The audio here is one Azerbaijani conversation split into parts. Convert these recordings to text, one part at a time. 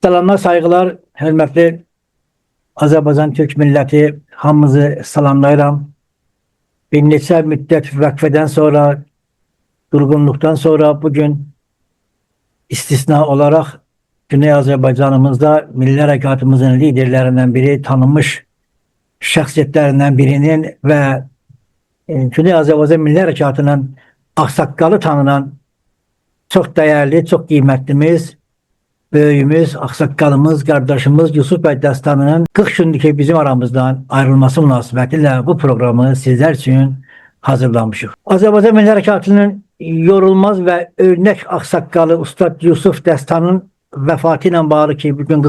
Selamlar, saygılar, hörmətli Azərbaycan Türk milləti, hamınızı salamlayıram. Bir neçə müddət vəqfədən sonra, durğunluqdan sonra bugün istisna olaraq Güney Azərbaycanımızda Milli Hərəkatımızın liderlərindən biri, tanınmış şəxsiyyətlərindən birinin və Güney Azərbaycan Milli Hərəkatının ağsaqqalı tanınan çox dəyərli, çox qiymətimiz, böyüyümüz, ağsaqqalımız, qardaşımız Yusuf bəy Dəstanının 40 gündür bizim aramızdan ayrılması münasibətilə bu programı sizlər üçün hazırlamışıq. Azərbaycan Milli Hərəkatının yorulmaz və örnək ağsaqqalı Ustad Yusuf Dəstanın vəfatı ilə bağlı ki, bugün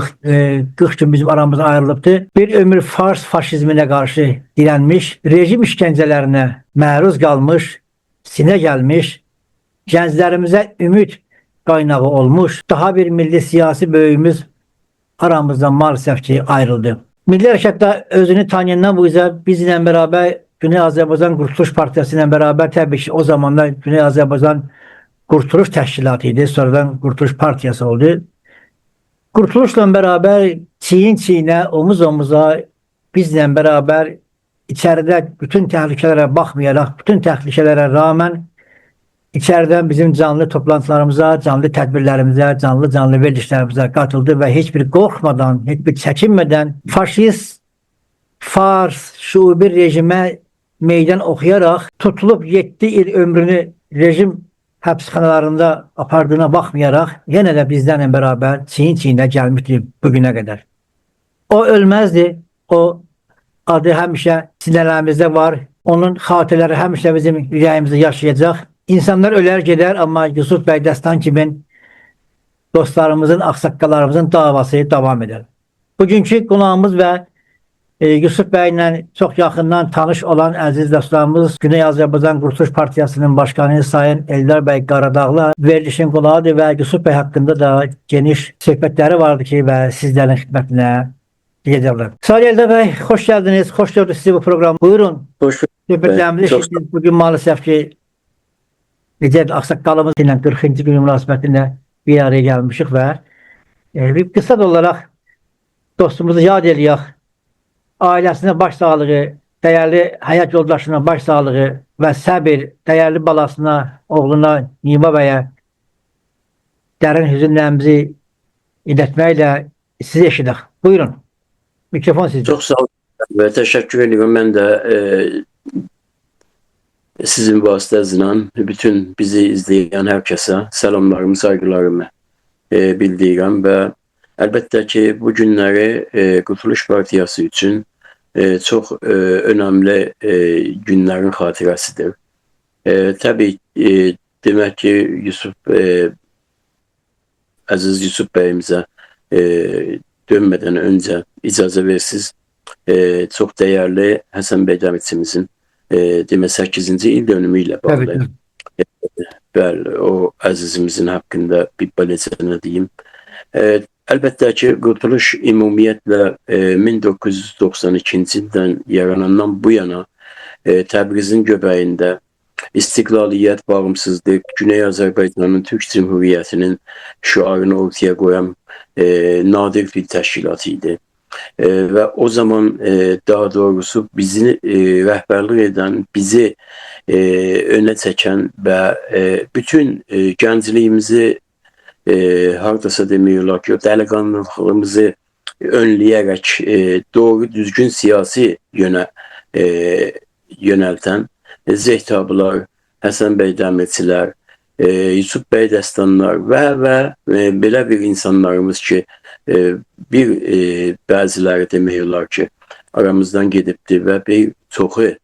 40 gün bizim aramızdan ayrılıbdır. Bir ömür Fars faşizminə qarşı dirənmiş, rejim işgəncələrinə məruz qalmış, sinə gəlmiş, gənclərimizə ümid kaynağı olmuş, daha bir milli siyasi böyüğümüz aramızdan maalesef ki ayrıldı. Milli Hərəkatda özünü tanıyandan bu yüzden bizimle beraber Güney Azərbaycan Qurtuluş Partiyası ile beraber tabii ki o zamanlar Güney Azərbaycan Qurtuluş Təşkilatıydı, sonradan Qurtuluş Partiyası oldu. Qurtuluşla beraber çiyin çiyinə, omuz omuza bizle beraber içeride bütün tehlikelere bakmayarak, bütün tehlikelere rağmen İçeriden bizim canlı toplantılarımıza, canlı tədbirlərimizə, canlı verilişlərimizə katıldı ve hiçbir korkmadan, hiçbir çəkinmədən faşist, Fars, şubi rejime meydan okuyarak tutulup 7 il ömrünü rejim həbsxanalarında apardığına bakmayarak yine de bizlerle beraber çiyin-çiyinə gelmişti bugüne kadar. O ölmezdi, o adı həmişə sinələrimizdə var, onun xatirələri həmişə bizim ürəyimizdə yaşayacaq. İnsanlar öler gider ama Yusuf bəy Dəstan kimin dostlarımızın, ağsaqqallarımızın davası devam eder. Bugünkü qonağımız və Yusuf bəy ilə çox yaxından tanış olan əziz dostlarımız Güney Azərbaycan Qurtuluş Partiyasının başkanı Sayın Eldar bəy Qaradağlı verilişin qonağıdır və Yusuf bəy haqqında da geniş söhbətləri vardı ki və sizlərin xidmətinə deyəcəklər. Sayın Eldar bəy, hoş geldiniz, hoş gördük sizi bu program. Buyurun. Hoş Söhbətlərimizi bugün maalesef ki necə ağsaqqalımız ilə 40-cı gün münasibətində bir araya gəlmişik və bir qısa olaraq dostumuzu yad eləyək. Ailəsinə baş sağlığı, dəyərli həyat yoldaşına baş sağlığı və səbir, dəyərli balasına, oğluna, Nima bəyə dərin hüzünlərimizi ilətməklə sizi eşidək. Buyurun. Mikrofon sizdə. Çok sağ olun ve teşekkür ediyorum. Ben de sizin vasıtanızla bütün bizi izleyen herkese selamlarımı, saygılarımı bildirirəm ve elbette ki bu günleri Qurtuluş Partiyası için çok önemli günlerin hatırasıdır. Tabii demek ki Aziz Yusuf Bey'imize dönmeden önce icazə versiz çok değerli Həsən bəy Dəmirçimizin demək 8-ci il dönümü ilə bağlı. Bəli, o əzizimizin haqqında bir beləcə deyim. Əlbəttə ki, Qurtuluş ümumiyyətlə 1992-ci ildən yaranandan bu yana Təbrizin göbəyində istiqlaliyyət, bağımsızlıq, Güney Azərbaycanın Türk Cumhuriyyətinin şüarını ortaya qoyan nadir bir təşkilat idi. Ve o zaman daha doğrusu bizi rehberlik eden, bizi öne çeken ve bütün gəncliyimizi hardasa demiyorlar ki, delikanlılığımızı önleyerek doğru düzgün siyasi yöne yönelten Zeytabılar, Həsən bəy Dəmirçilər, Yusuf bəy Dəstanlar ve belə bir insanlarımız ki bir bəziləri demiyorlar ki aramızdan gedibdi ve bir çoxu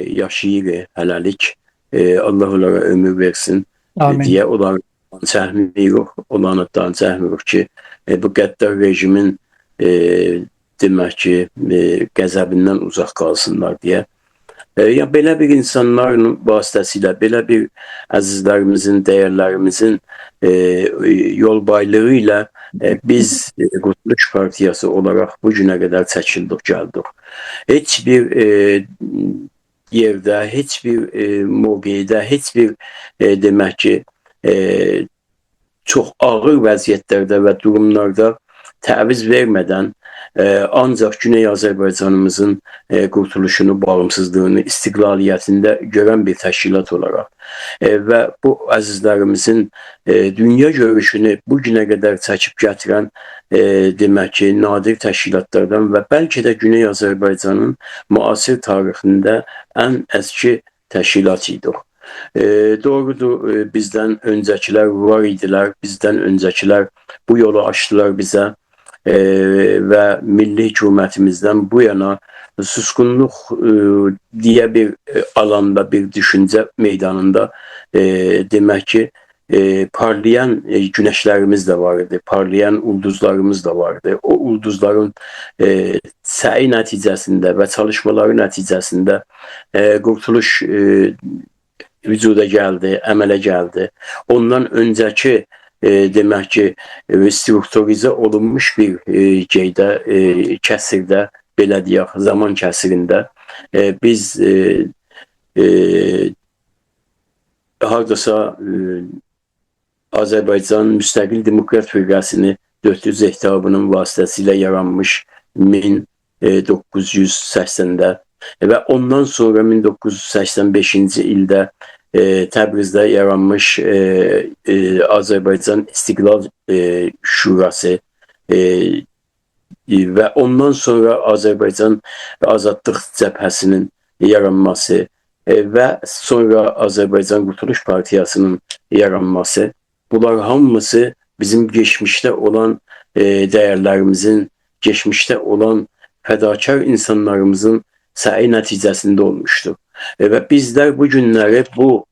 yaşayır hələlik. Allah onlara ömür versin diye onlardan çəkmirik, onlardan çəkmirik ki bu qəddar rejimin demək ki qəzəbindən uzaq qalsınlar diye. Ya belə bir insanların vasitəsilə, belə bir əzizlərimizin, dəyərlərimizin yol baylığı ilə biz Qurtuluş Partiyası olarak bugüne kadar çəkildik, gəldik. Heç bir yerdə, heç bir mövqedə, heç bir demək ki çox ağır vəziyyətlərdə və durumlarda təviz vermədən ancaq Güney Azərbaycanımızın qurtuluşunu, bağımsızlığını, istiqlaliyyətində görən bir təşkilat olaraq və bu əzizlərimizin dünya görüşünü bu günə qədər çəkib gətirən demək ki, nadir təşkilatlardan və bəlkə də Güney Azərbaycanın müasir tarixində ən əski təşkilat idik. Doğrudur, bizdən öncəkilər var idilər, bizdən öncəkilər bu yolu açdılar bizə və milli hökumətimizdən bu yana susqunluq deyə bir alanda, bir düşüncə meydanında demək ki, parlayan güneşlərimiz də var idi, parlayan ulduzlarımız da vardı. O ulduzların səyi nəticəsində və çalışmaları nəticəsində qurtuluş vücuda gəldi, əmələ gəldi. Ondan öncəki demək ki, strukturizə olunmuş bir kəsirdə, belə deyək, zaman kəsirində biz hardasa Azərbaycan Müstəqil Demokrat Firqəsini 400 hektabının vasitəsilə yaranmış 1980-də və ondan sonra 1985-ci ildə Təbrizdə yaranmış Azərbaycan İstiqlal Şurası və ondan sonra Azərbaycan Azadlıq Cəbhəsinin yaranması və sonra Azərbaycan Qurtuluş Partiyasının yaranması, bunlar hamısı bizim geçmişdə olan dəyərlərimizin, geçmişdə olan fədakar insanlarımızın səyi nəticəsində olmuşdur. Və bizlər bu günləri bu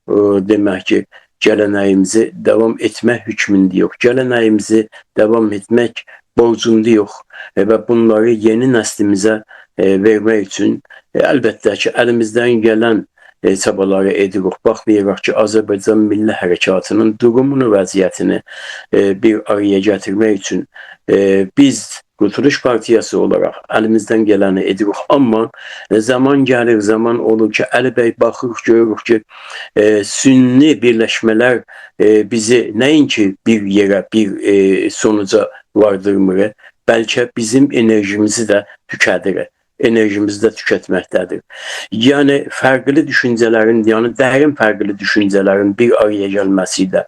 demək ki, gələnəyimizi davam etmək hökmündə yox, gələnəyimizi davam etmək borcunda yox və bunları yeni nəslimizə vermək üçün əlbəttə ki, əlimizdən gələn çabaları edirik. Baxmayaraq ki, Azərbaycan Milli Hərəkatının durumunu, vəziyyətini bir araya gətirmək üçün biz Qurtuluş Partiyası olaraq əlimizdən gələni edirik. Amma zaman gəlir, zaman olur ki, Əli bəy baxırıq, görürük ki, sünni birləşmələr bizi nəinki bir yerə, bir sonuca vardırmır, bəlkə bizim enerjimizi də tükədir. Enerjimizi də tükətməkdədir. Yəni, fərqli düşüncələrin, yəni dərin fərqli düşüncələrin bir araya gəlməsi ilə,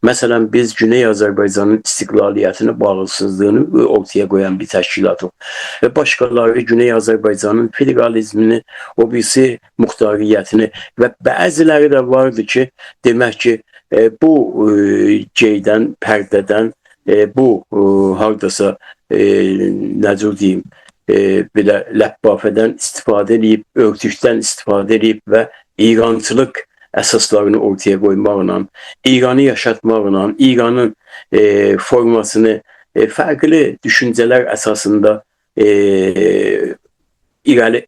məsələn, biz Güney Azərbaycanın istiqlaliyyətini, bağımsızlığını ortaya qoyan bir təşkilatıq. Və başqaları Güney Azərbaycanın federalizmini, o birisi muxtariyyətini və bəziləri də vardı ki, demək ki, bu geydən, pərdədən, bu hardasa, necə deyim, belə ləbbafədən istifadə edib, örtükdən istifadə edib və İrançılıq əsaslarını ortaya qoymaqla, İranı yaşatmaqla, İranın formasını fərqli düşüncələr əsasında irəli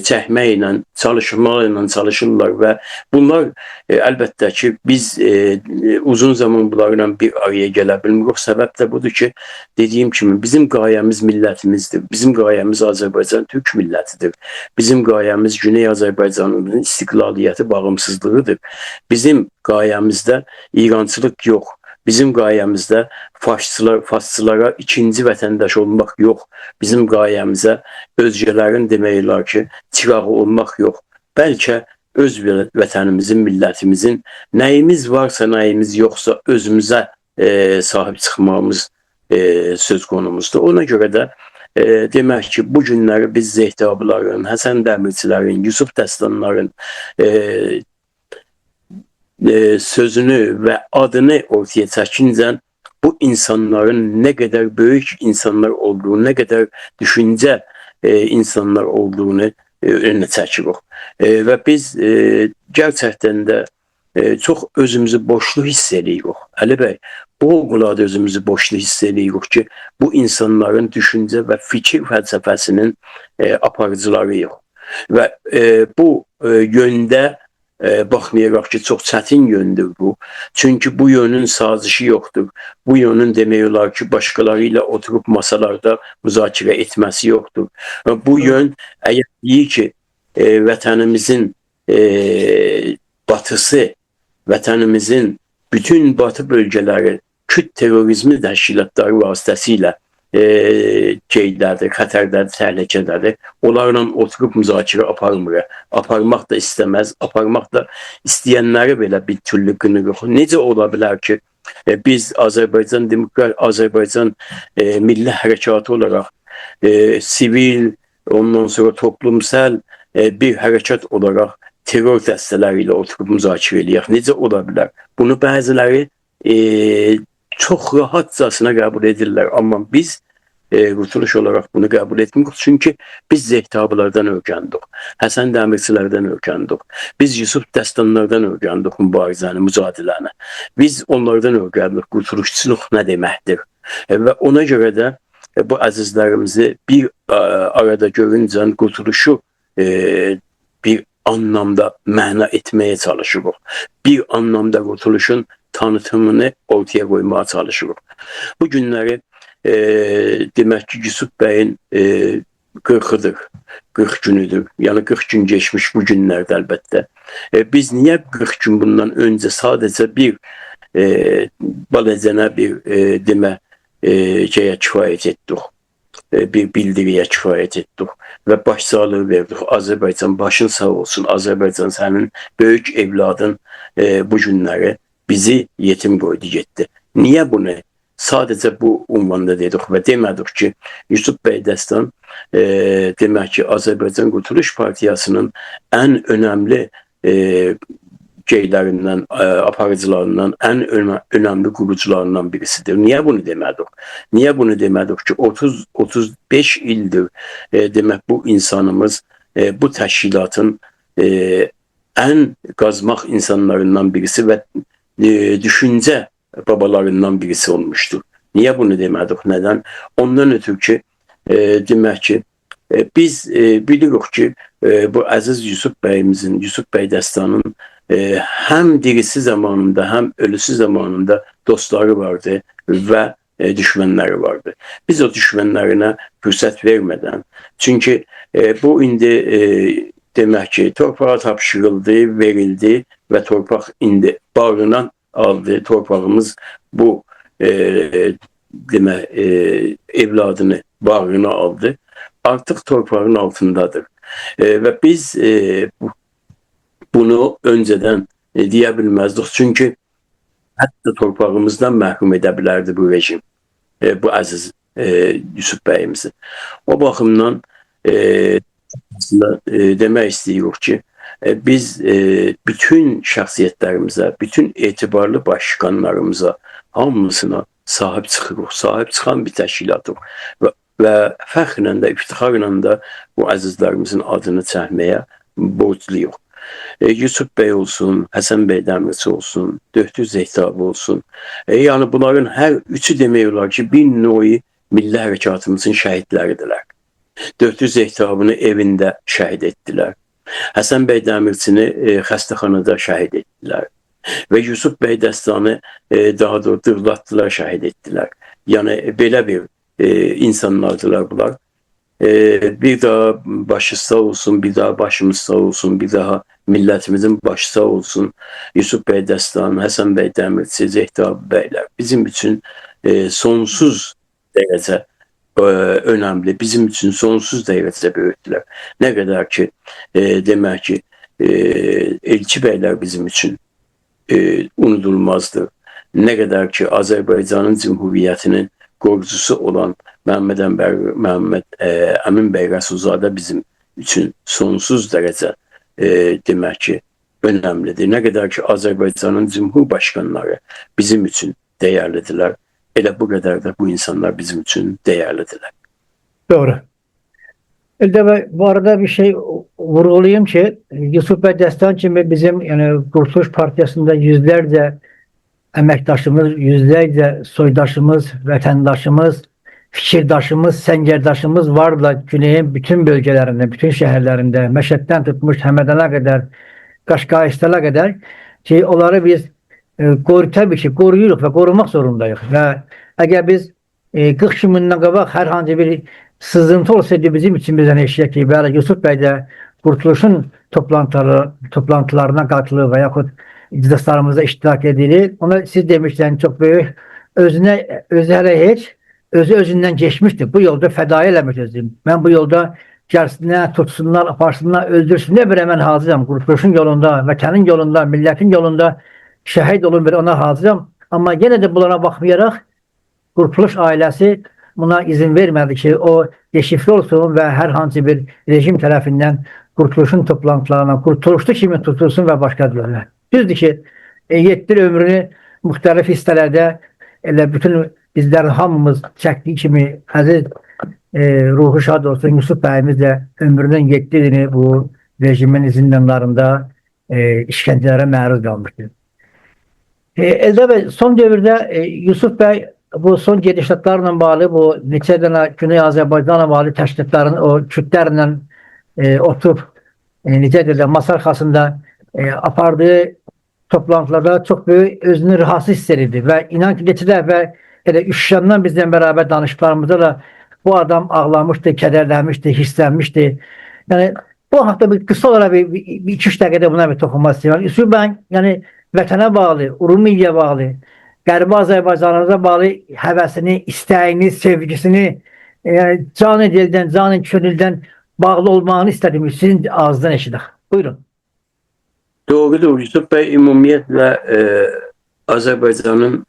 çəkməklə, çalışmaqla çalışırlar və bunlar əlbəttə ki, biz uzun zaman bunlarla bir araya gələ bilmirik. Səbəb də budur ki, dediyim kimi, bizim qayəmiz millətimizdir, bizim qayəmiz Azərbaycan Türk millətidir, bizim qayəmiz Güney Azərbaycanın istiqlaliyyəti, bağımsızlığıdır. Bizim qayəmizdə İrançılıq yox. Bizim qayəmizdə faşistlara ikinci vətəndaş olmaq yox. Bizim qayəmizə özgələrin demək olar ki, çırağı olmaq yox. Bəlkə öz vətənimizin, millətimizin nəyimiz varsa, nəyimiz yoxsa özümüzə sahib çıxmamız söz konumuzdur. Ona görə də demək ki, bu günləri biz Zeytabların, Həsən Dəmirçilərin, Yusuf Dəstanların sözünü və adını ortaya çəkincən bu insanların nə qədər böyük insanlar olduğunu, nə qədər düşüncə insanlar olduğunu önünə çəkirik. Və biz gerçəkdən də çox özümüzü boşlu hiss edirik. Əli bəy, boğulada özümüzü boşlu hiss edirik ki, bu insanların düşüncə və fikir fəlsəfəsinin aparıcılarıyıq. Və bu yöndə baxmayaraq ki, çox çətin yöndür bu. Çünki bu yönün sazişi yoxdur. Bu yönün demək olar ki, başqaları ilə oturub masalarda müzakirə etməsi yoxdur. Bu yön əgər deyir ki, vətənimizin batısı, vətənimizin bütün batı bölgələri Kürt terrorizmi təşkilatları vasitəsilə şeydədir, xətərdədir, təhlükədədir. Onlarla oturub müzakirə aparmır. Aparmaq da istəməz, aparmaq da istəyənləri belə bir türlü qınırıq. Necə ola bilər ki, biz Azərbaycan Milli Hərəkatı olaraq sivil, ondan sonra toplumsal bir hərəkat olaraq terror dəstələri ilə oturub müzakirə eləyək. Necə ola bilər? Bunu bəziləri çox rahatcasına qəbul edirlər. Amma biz Qurtuluş olaraq bunu qəbul etmirik. Çünki biz Zeytabilərdən öyrəndik. Həsən Dəmirçilərdən öyrəndik. Biz Yusuf Dəstanlardan öyrəndik mübarizəni, mücadiləni. Biz onlardan öyrəndik qurtuluşçuluq nə deməkdir. Və ona görə də bu əzizlərimizi bir arada görüncə qurtuluşu bir anlamda məna etməyə çalışırıq. Bir anlamda qurtuluşun tanıtımını ortaya qoymaya çalışırıq. Bu günləri demək ki, Yusuf bəyin 40-ıdır, 40 günüdür. Yəni 40 gün geçmiş bu günlərdə əlbəttə. Biz niyə 40 gün bundan öncə sadəcə bir baləcənə bir demə şeyə kifayət etdik. Bir bildiriyə kifayət etdik və başsağlığı verdik. Azərbaycan başın sağ olsun. Azərbaycan sənin böyük evladın bu günləri bizi yetim qoydu getdi. Niyə bunu sadəcə bu ünvanda dedik və demədik ki, Yusuf bəy Dəstan demək ki, Azərbaycan Qurtuluş Partiyasının ən önəmli şeylərindən, aparıcılarından, ən önəmli qurucularından birisidir. Niyə bunu demədik? Niyə bunu demədik ki, 30-35 ildir demək bu insanımız bu təşkilatın ən qazmaq insanlarından birisi və düşüncə babalarından birisi olmuşdur. Niyə bunu demədik? Nədən? Ondan ötürü ki, demək ki, biz bilirik ki, bu əziz Yusuf bəyimizin, Yusuf bəy Dəstanın həm dirisi zamanında, həm ölüsü zamanında dostları vardı və düşmənləri vardı. Biz o düşmənlərinə fürsət vermədən, çünki bu indi demək ki, torpağa tapşırıldı, verildi və torpaq indi bağrına aldı. Torpağımız bu demək evladını bağrına aldı. Artıq torpağın altındadır. Və biz bunu öncədən deyə bilməzdik. Çünki hətta torpağımızdan məhrum edə bilərdi bu rejim. Bu əziz Yusuf bəyimizi. O baxımdan demək istəyirik ki, biz bütün şəxsiyyətlərimizə, bütün etibarlı başkanlarımıza, hamısına sahib çıxırıq. Sahib çıxan bir təşkilatıq. Və fəxrlə də, iftixarla da bu əzizlərimizin adını çəkməyə borcluyuq. Yusuf bəy olsun, Həsən bəy Dəmirçi olsun, Döhtür Zeytabi olsun. Yəni bunların hər üçü demək olar ki, bir növ milli hərəkatımızın şəhidləridirlər. Döhtür Zeytabini evində şəhid etdilər. Həsən bəy Dəmirçini xəstəxanada şəhid etdilər. Və Yusuf bəy Dəstanı daha da dırlatdılar, şəhid etdilər. Yəni belə bir insanlardılar bunlar. Bir daha başı sağ olsun, bir daha başımız sağ olsun, bir daha millətimizin başı sağ olsun. Yusuf bəy Dəstan, Həsən bəy Dəmirçi, Zeytabi bəylər bizim üçün sonsuz dərəcə önəmli, bizim üçün sonsuz dərəcədə böyükdülər. Nə qədər ki, demək ki, Elçi bəylər bizim üçün unudulmazdır. Nə qədər ki, Azərbaycanın Cümhuriyyətinin qorucusu olan Məhəmməd Əmin bəy Rəsulzadə bizim üçün sonsuz dərəcə demək ki, önəmlidir. Nə qədər ki, Azərbaycanın Cümhurbaşqanları bizim üçün dəyərlidirlər, elə bu qədər də bu insanlar bizim üçün dəyərlidirlər. Doğru. Bu arada bir şey vurgulayayım ki, Yusuf bəy Dəstan kimi bizim Qurtuluş Partiyasında yüzlərcə əməkdaşımız, yüzlərcə soydaşımız, vətəndaşımız, fikirdaşımız, səngərdaşımız varla Güneyin bütün bölgələrində, bütün şəhərlərində, Məşəddən tutmuş Həmədana qədər, Qaşqayıstana qədər ki, onları biz təbii ki, qoruyuruq və qorumaq zorundayıq. Və əgər biz 40 günündən qabaq hər hansı bir sızıntı olsaydı bizim için bizden eşyək ki, bəli, Yusuf bəy də Qurtuluşun toplantılarına qatılır və yaxud iclaslarımıza iştirak edilir. Ona siz demişler çok büyük özü hələ heç özü özündən geçmişdi. Bu yolda fəda eləmiş özüm. Mən bu yolda gəlsinlər, tutsunlar, aparsınlar, öldürsünlər bir mən hazıram. Qurtuluşun yolunda, vətənin yolunda, millətin yolunda şəhid olun bir ona hazıram. Amma yenə də bunlara baxmayaraq Qurtuluş ailəsi buna izin vermədi ki, o deşifre olsun və hər hansı bir rejim tərəfindən Qurtuluşun toplantılarına, Qurtuluşlu kimi tutulsun və başqa deyirlər. Düzdür ki, 7 il ömrünü müxtəlif hissələrdə elə bütün bizlər hamımız çəkdiyi kimi əziz ruhu şad olsun Yusuf bəyimiz də ömrünün 7 ilini bu rejimin zindanlarında işgəncələrə məruz qalmışdır. Eldə bəy, son dövrdə Yusuf bəy bu son gedişatlarla bağlı bu neçə dənə Güney Azərbaycanla bağlı təşkilatların o kütlərlə oturub necə deyirlər masa arxasında apardığı toplantılarda çox böyük özünü rahatsız hiss edirdi və inan ki neçə dəfə elə Üşşandan bizdən bərabər danışıqlarımızda da bu adam ağlamışdı, kədərlənmişdi, hisslənmişdi. Yəni bu haqda bir qısa olaraq bir 2-3 dəqiqədə buna bir toxunmaq istəyirəm. Yusuf bəy yəni vətənə bağlı, Urumiyyə bağlı, Qərbi Azərbaycanımıza bağlı həvəsini, istəyini, sevgisini canı dildən, canı könüldən bağlı olmağını istədim. Sizin ağzından eşidək. Buyurun. Doğrudur. Yusuf Bəy ümumiyyətlə Azərbaycanın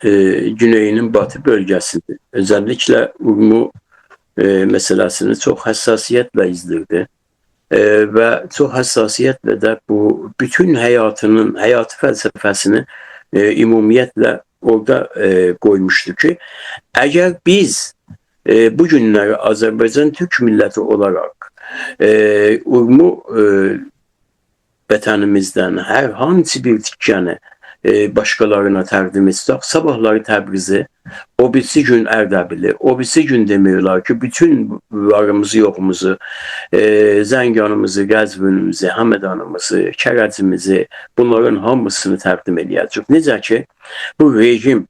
güneyinin batı bölgəsidir. Özelliklə Urmu məsələsini çox həssasiyyətlə izlirdi. Və çox həssasiyyətlə də bu bütün həyatı fəlsəfəsini ümumiyyətlə orada qoymuşdu ki, əgər biz bu günləri Azərbaycan Türk milləti olaraq Urmu vətənimizdən hər hansı bir tikkəni başqalarına təqdim etsək, sabahları Təbrizi, o birisi gün Ərdəbili, o birisi gün demək olar ki, bütün varımızı, yoxumuzu, Zənganımızı, Qəzvinimizi, Həmədanımızı, Kərəcimizi, bunların hamısını təqdim edəcək. Necə ki, bu rejim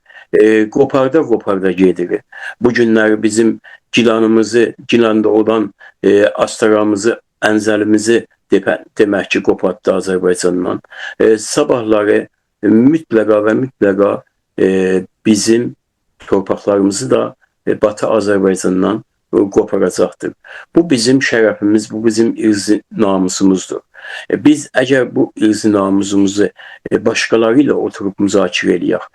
qoparda gedir. Bu günləri bizim Gilanımızı, Gilanda olan Astaramızı, Ənzəlimizi demək ki, qopartdı Azərbaycandan. Sabahları mütləqa bizim torpaqlarımızı da Batı Azərbaycandan qoparacaqdır. Bu bizim şərəfimiz, bu bizim irzi namusumuzdur. Biz əgər bu irzi namusumuzu başqaları ilə oturub müzakirə eləyək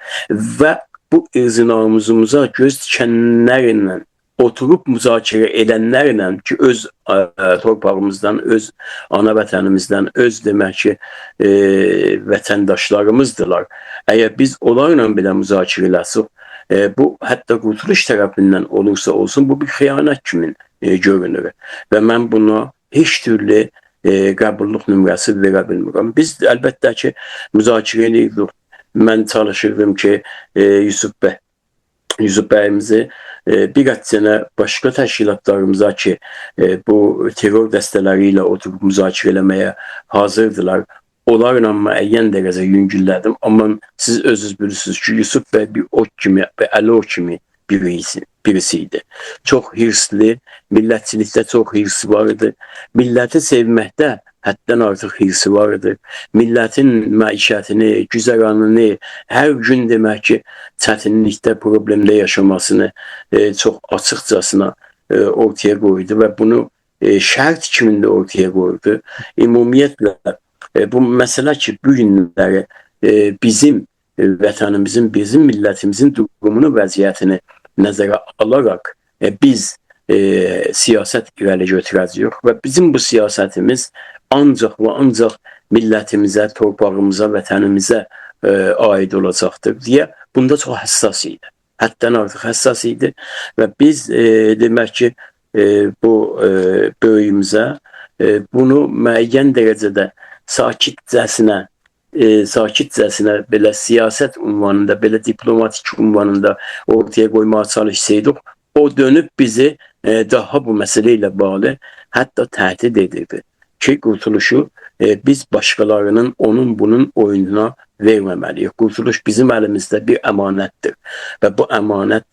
və bu irzi namusumuza göz tikənlərlə oturup müzakirə edənlərlə ki, öz torpağımızdan, öz ana vətənimizdən, öz demək ki, vətəndaşlarımızdırlar. Əgər biz onlarla belə müzakirə eləsək, bu hətta Qurtuluş tərəfindən olursa olsun, bu bir xəyanət kimi görünür. Və mən buna heç türlü qəbulluq nömrəsi verə bilmirəm. Biz əlbəttə ki, müzakirə edirdik. Mən çalışırdım ki, Yusuf bəyimizi bir sənə başqa təşkilatlarımıza ki, bu terror dəstələri ilə oturub müzakirə eləməyə hazırdılar. Onlarla müəyyən dərəcə yüngüllədim. Amma siz özünüz bilirsiniz ki, Yusuf bəy bir ok kimi, bir əli ok kimi birisiydi. Çox hirsli, millətçilikdə çox hirsi vardı. Milləti sevməkdə həddən artıq hirsi vardı. Millətin məişətini, güzəranını, hər gün demək ki, çətinlikdə, problemdə yaşamasını çox açıqcasına ortaya qoydu və bunu şərt kimində ortaya qoydu. Ümumiyyətlə, bu məsələ ki, bu günləri bizim vətənimizin, bizim millətimizin durumunu, vəziyyətini nəzərə alaraq biz siyasət irəli götürəcəyik və bizim bu siyasətimiz ancaq və ancaq millətimizə, torpağımıza, vətənimizə aid olacaqdır deyə bunda çox həssas idi. Həddən artıq həssas idi və biz demək ki, bu böyüyümüzə bunu müəyyən dərəcədə sakitcəsinə belə siyasət ünvanında, belə diplomatik ünvanında ortaya qoymağa çalışsaydıq, o dönüb bizi daha bu məsələ ilə bağlı hətta təhdid edirdi ki, Qurtuluşu biz başqalarının onun bunun oyununa verməməliyik. Qurtuluş bizim əlimizdə bir əmanətdir və bu əmanət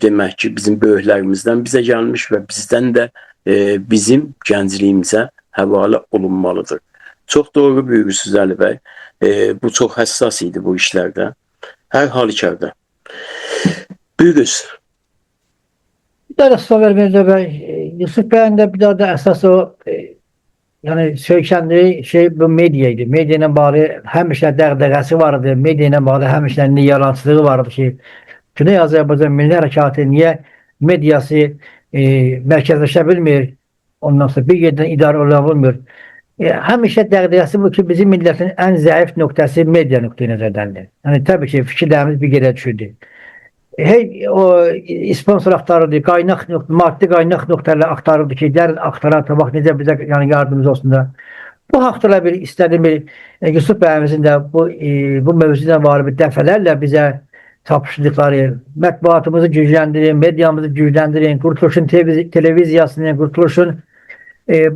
demək ki, bizim böyüklərimizdən bizə gəlmiş və bizdən də bizim gəncliyimizə həvalə olunmalıdır. Çox doğru buyurursunuz Əli bəy. Bu çox həssas idi bu işlərdə. Hər halükarda. Buyuruz. Bir daha da sual vermeyince ben Yusuf Bey'in de bir daha da esas o yani söykəndiyi şey bu medyaydı. Medyanın bağlı həmişə dəğdəğəsi vardı. Medyanın bağlı həmişə yalancılığı vardı ki, Güney Azərbaycan Milli Hərəkatı niyə medyası mərkəzləşə bilmir? Ondan sonra bir yerdən idarə ola bilmir. Həmişə dəğdəğəsi bu ki, bizim millətin ən zəif nöqtəsi medya nöqteyi nəzərdəndir. Yəni təbii ki, fikirlərimiz bir yerə düşürdü. Hey o sponsor aktarırdı, maddi kaynak noktalarla aktarırdı ki, gəlin aktaran bak necə bizə yani yardımcı olsun da. Bu haqda bir istədim bir Yusuf bəyimizin də bu mövzuda var bir dəfələrlə bizə tapışdıqları mətbuatımızı gücləndirin, medyamızı gücləndirin, Qurtuluşun televiziyasını, Qurtuluşun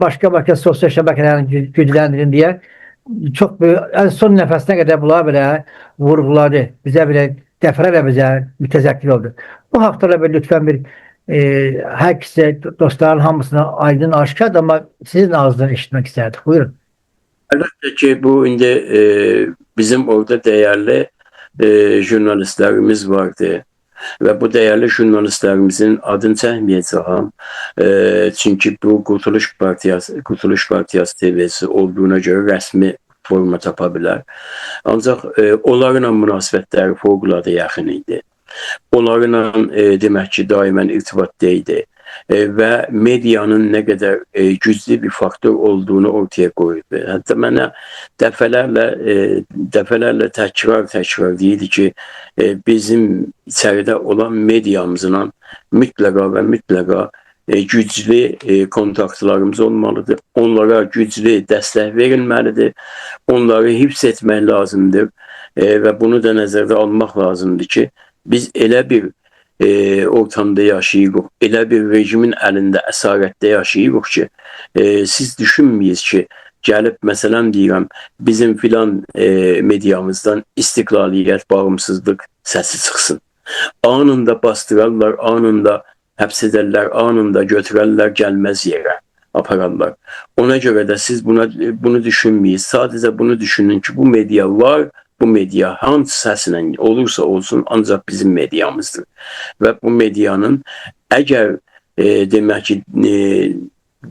başka sosial şəbəkələrini gücləndirin deyə çok böyük, en son nəfəsinə qədər bunlar belə vurğuladı. Bizə belə dəfələrlə bizə mütəzəkkir oldu. Bu haqda da lütfen bir hər kəsə dostların hamısına aydın aşkardır ama sizin ağzından eşitmek isterdik. Buyurun. Elbette ki bu indi bizim orada değerli jurnalistlerimiz vardı. Ve bu değerli jurnalistlerimizin adını çəkməyəcəyəm. Çünkü bu Kurtuluş Partiyası TV'si olduğuna göre resmi forma tapa bilər. Ancaq onlarla münasibətləri fövqəladə yaxın idi. Onlarla demək ki, daimən irtibatda idi. Və medianın nə qədər güclü bir faktor olduğunu ortaya qoydu. Hətta mənə dəfələrlə təkrar deyildi ki, bizim içəridə olan mediamızla mütləqa güclü kontaktlarımız olmalıdır. Onlara güclü dəstək verilməlidir. Onları hifz etmək lazımdır. Və bunu da nəzərdə almaq lazımdır ki, biz elə bir ortamda yaşayırıq, elə bir rejimin əlində əsarətdə yaşayırıq ki, siz düşünməyiz ki, gəlib məsələn deyirəm, bizim filan mediamızdan istiqlaliyyət, bağımsızlıq səsi çıxsın. Anında bastırarlar, anında həbs edərlər, anında götürərlər, gəlməz yerə apararlar. Ona görə də siz bunu düşünməyiz. Sadəcə bunu düşünün ki, bu media var, bu media hansı səslə olursa olsun ancaq bizim mediamızdır. Və bu medianın əgər demək ki,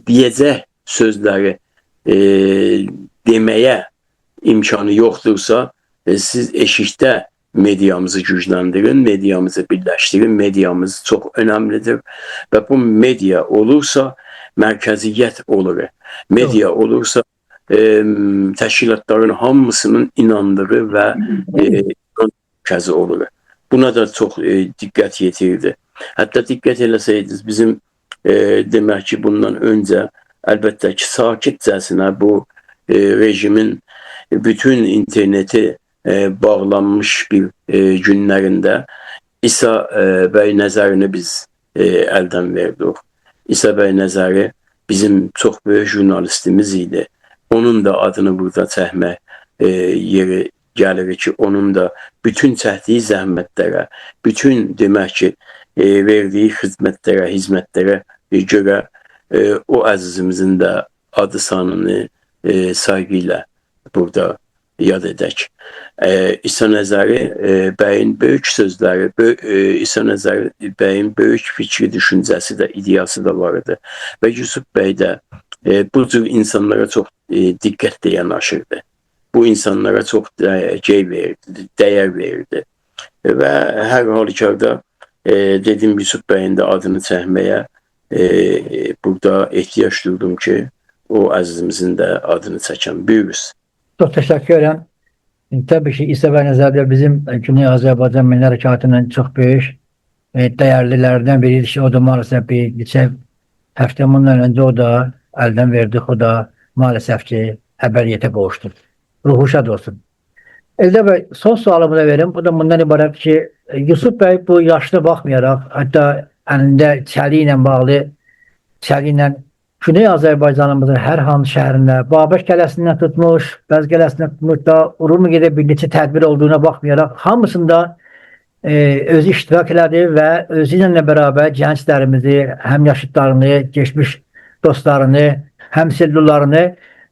deyəcək sözləri deməyə imkanı yoxdursa, siz eşikdə mediamızı gücləndirin, mediamızı birləşdirin, mediamız çox önəmlidir və bu media olursa mərkəziyyət olur. Media olursa təşkilatların hamısının inandığı və mərkəzi olur. Buna da çox diqqət yetirirdi. Hətta diqqət eləsəydiniz bizim demək ki, bundan öncə əlbəttə ki, sakitcəsinə bu rejimin bütün interneti bağlanmış bir günlərində İsa bəy Nəzərini biz əldən verdik. İsa bəy Nəzəri bizim çox böyük jurnalistimiz idi. Onun da adını burada çəkmək yeri gəlir ki, onun da bütün çəkdiyi zəhmətlərə, bütün demək ki, verdiyi hizmətlərə görə o əzizimizin də adı sanını saygı ilə burada yad edək. İsa Nəzəri bəyin böyük sözləri, İsa Nəzəri bəyin böyük fikri, düşüncəsi də, ideyası da vardı. Və Yusuf bəy də bu cür insanlara çox diqqətlə yanaşırdı. Bu insanlara çox dəyər verirdi. Və hər halükarda dedim Yusuf bəyin də adını çəkməyə burada ehtiyac duydum ki, o əzizimizin də adını çəkəm. Buyuruz. Çok teşekkür ederim. Tabii ki İsa bəy Nəzəri bizim Güney Azərbaycan Milli Hərəkatının çox böyük değerlilerden biridir ki, o da maalesef bir neçə həftə bundan önce o da əldən verdik, o da maalesef ki əbədiyyətə qovuşdu. Ruhu şad olsun. Elde Bey, son sualımı da verim. Bu da bundan ibaret ki Yusuf Bey bu yaşına bakmayarak, hatta əlində çəli ilə bağlı, çəli ilə Güney Azərbaycanımızın hər hansı şəhərində, Babək qələsindən tutmuş, Bəz qələsindən tutmuş da Urumiyədə bir neçə tədbir olduğuna baxmayaraq hamısında özü iştirak elədi və özü ilə bərabər gənclərimizi, həm yaşıtlarını, geçmiş dostlarını, həmsillilarını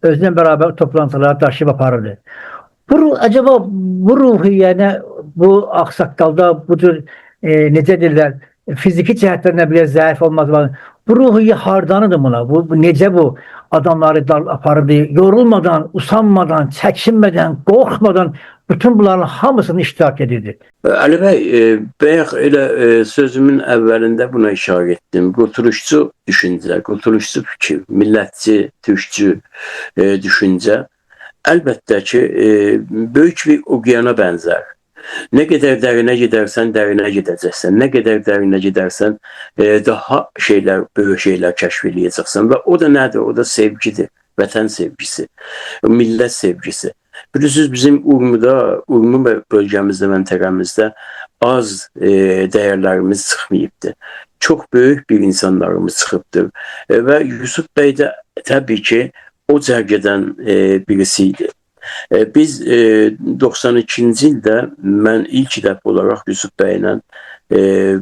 özünlə bərabər toplantılara daşıyıb aparırdı. Acaba bu ruhiyyəni, bu ağsaqqalda, bu cür necə deyirlər, fiziki cəhətdən də biraz zəif olması var. Bu ruhiyyə hardanıdır buna? Bu necə bu adamları aparırdı? Yorulmadan, usanmadan, çəkinmədən, qorxmadan bütün bunların hamısını iştirak edirdi. Ali bəy, bayaq elə sözümün əvvəlində buna işarə etdim. Qurtuluşçu düşüncə, qurtuluşçu fikir, millətçi, türkçü düşüncə əlbəttə ki, böyük bir okeana bənzər. Ne kadar derine gidersen derine gideceksin. Ne kadar derine gidersen daha böyle şeyler keşfedeceksin. Ve o da nedir? O da sevgidir. Vətən sevgisi, millət sevgisi. Bilirsiniz, bizim Urmu bölgəmizdə, məntəqəmizdə az dəyərlərimiz çıxmayıbdır. Çox böyük bir insanlarımız çıxıbdır. Və Yusuf bəy də təbii ki, o cərgədən birisiydi. Biz 92-ci ildə mən ilk dəfə olaraq Yusuf bəylə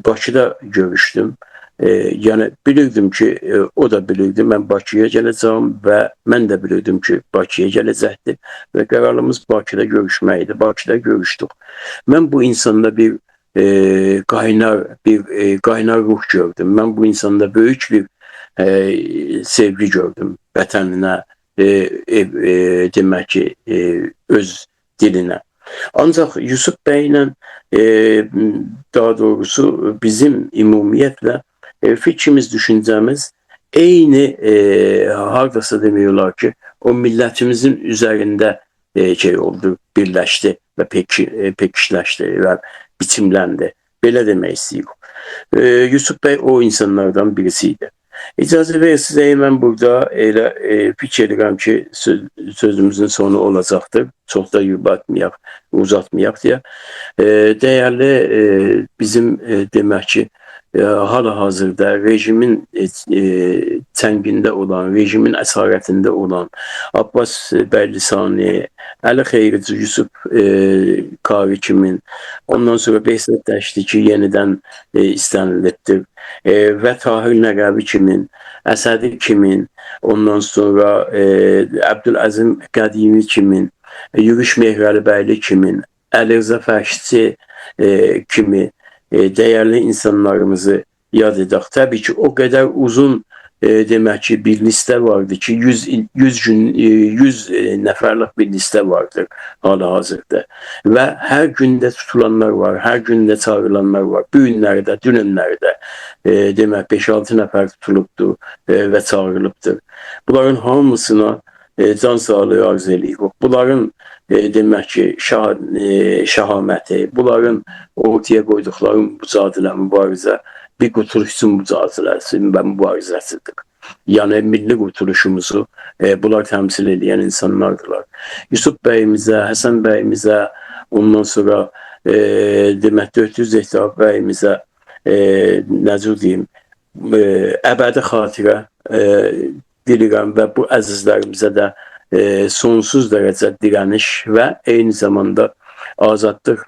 Bakıda görüşdüm. Yəni bilirdim ki, o da bilirdi, mən Bakıya gələcəm və mən də bilirdim ki, Bakıya gələcəkdir və qərarımız Bakıda görüşməkdir. Bakıda görüşdük. Mən bu insanda bir qaynar ruh gördüm. Mən bu insanda böyük bir sevgi gördüm vətəninə, demək ki, öz dilinə. Ancaq Yusuf bəylə daha doğrusu bizim ümumiyyətlə fikrimiz, düşüncəmiz eyni hardasa demiyorlar ki, o millətimizin üzərində oldu, birləşdi və pekişləşdi və biçimləndi. Belə demək istəyir. Yusuf bəy o insanlardan birisiydi. İcazə verirsiniz, mən burada elə fikir edirəm ki, sözümüzün sonu olacaqdır. Çox da uzatmayaq deyə. Dəyərli bizim demək ki, hal-hazırda rejimin təngində olan, rejimin əsarətində olan Abbas Bərlisani, Əli Xeyrici, Yusuf Kari kimin, ondan sonra Behzad Dəşti ki, yenidən istənilibdir və Tahir Nəqəvi kimin, Əsədi kimin, ondan sonra Əbdüləzim Qədimi kimin, Yürüş Mehrəlibəyli kimin, Əli Rıza Fəşçi kimi değerli insanlarımızı yad edək. Təbii ki, o kadar uzun demək ki, bir liste vardı ki, 100 nəfərlik bir liste vardır hal-hazırda. Və hər gündə tutulanlar var, hər gündə çağrılanlar var. Bu günlərdə, dünənlərdə demək 5-6 nəfər tutulubdur və çağrılıbdır. Bunların hamısına can sağlığı arz edirik. Bunların demək ki, şahaməti, bunların ortaya qoyduqları mübarizə bir qurtuluşçu mübarizəsidir. Yəni milli qurtuluşumuzu bunlar təmsil edən insanlardılar. Yusuf bəyimizə, Həsən bəyimizə, ondan sonra demək 400 Ehtiyar bəyimizə necə deyim, əbədi xatirə dilirəm və bu əzizlərimizə də sonsuz dərəcə dirəniş və eyni zamanda azadlıq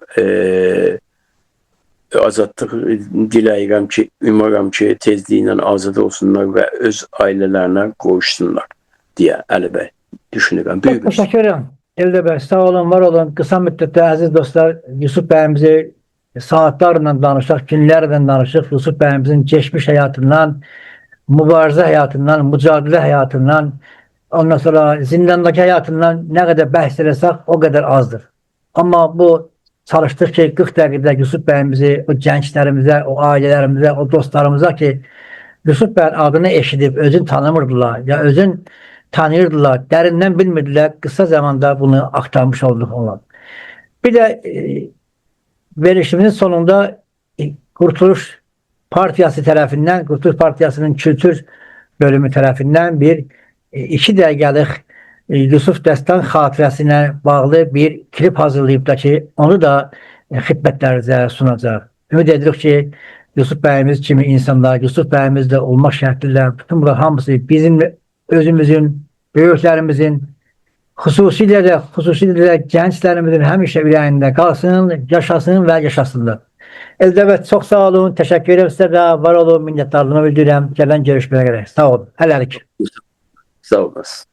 diləyirəm ki, umaram ki, tezliklə azad olsunlar və öz ailələrinə qovuşsunlar deyə Əli bəy düşünürəm. Çok teşekkür ederim. Elde bəy, sağ olun, var olun. Kısa müddətdə əziz dostlar, Yusuf bəyimizi saatlarla danışaq, günlərlə danışaq. Yusuf bəyimizin geçmiş həyatından, mübarizə həyatından, mücadilə həyatından, ondan sonra zindandakı həyatından nə qədər bəhs eləsək, o qədər azdır. Amma bu çalışdıq ki, 40 dəqiqədə Yusuf bəyimizi, o gənclərimizə, o ailələrimizə, o dostlarımıza ki, Yusuf bəyin adını eşidib, özün tanımırdılar, ya özün tanıyırdılar, dərindən bilmirdilər, qısa zamanda bunu aktarmış olduq onlar. Bir də verişimizin sonunda Qurtuluş Partiyası tərəfindən, Qurtuluş Partiyasının kültür bölümü tərəfindən bir 2 dəqiqəlik Yusuf Dəstan xatirəsinə bağlı bir klip hazırlayıb da ki, onu da xidmətlərinizə sunacaq. Ümid edirik ki, Yusuf bəyimiz kimi insanlar, Yusuf bəyimizlə olmaq şərtlər, bütün bunlar hamısı bizim özümüzün, böyüklərimizin, xüsusilə də gənclərimizin həmişə ürəyində qalsın, yaşasın və yaşasınlar. Eldəvət, çox sağ olun, təşəkkür edirəm sizə də, var olun, minnətdarlığımı bildirirəm. Gələn görüşməyə qədər. Sağ olun, hələlik. Sağ olasın.